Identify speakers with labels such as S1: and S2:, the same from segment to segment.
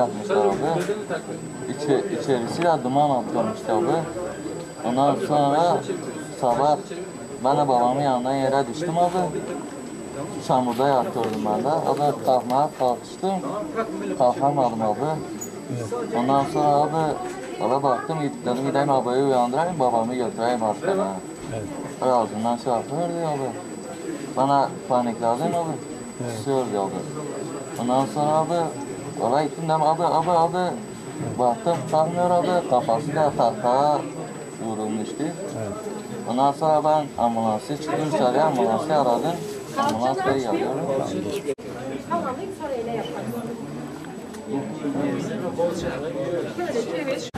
S1: yatmışlar abi. İçerisi de duman atlamıştı abi. Ondan sonra sabah ben de babamın yanından yere düştüm abi. Çamurda yatıyordum ben de. Abi kalkmaya kalkıştım. Kalkamadım abi. Ondan sonra abi ona baktım, dedim gideyim abayı uyandırayım, babamı götüreyim hastaneye. Evet. Ağzından şey yapıyordu abi. Bana panikledim abi. Kusuyordu abi. Ondan sonra abi oraya gittim, dedim abi. Baktım kalkmıyor abi. Kafası da tahtaya vurulmuştu. Evet. Ondan sonra ben ambulansı çıktım dışarıya, ambulansı aradım. Ambulans bey geliyor.
S2: Tamam, sonra öyle yaparız. Şöyle çevir.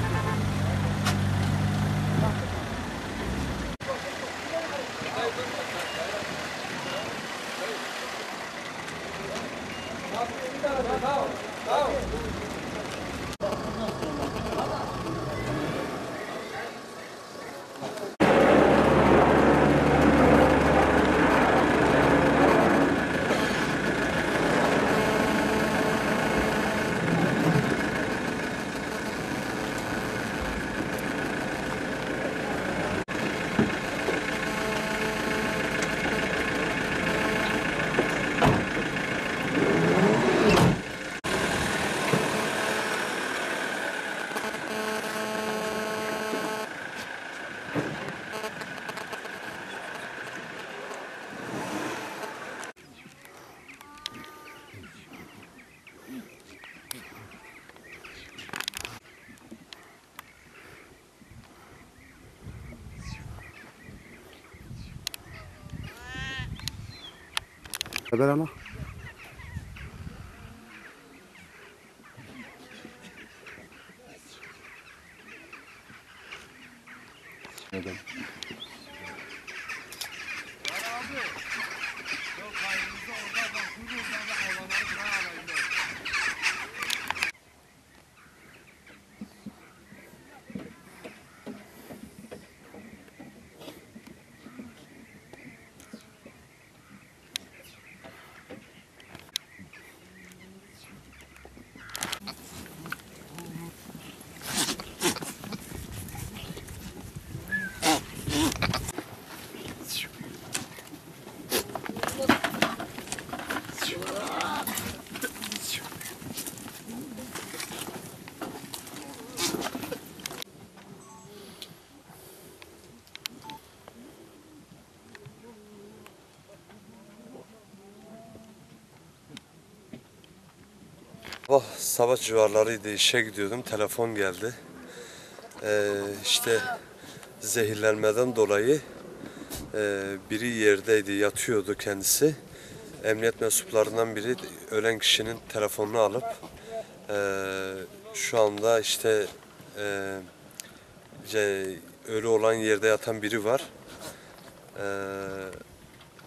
S3: Haber ama. Neden?
S4: Sabah civarlarıydı, işe gidiyordum, telefon geldi. İşte zehirlenmeden dolayı biri yerdeydi, yatıyordu kendisi. Emniyet mensuplarından biri ölen kişinin telefonunu alıp şu anda işte ölü olan yerde yatan biri var.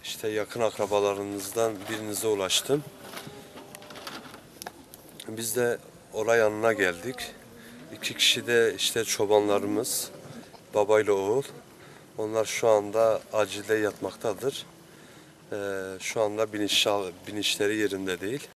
S4: İşte yakın akrabalarınızdan birinize ulaştım. Biz de olay anına geldik. 2 kişi de işte çobanlarımız, babayla oğul. Onlar şu anda acilde yatmaktadır. Şu anda bilinçleri yerinde değil.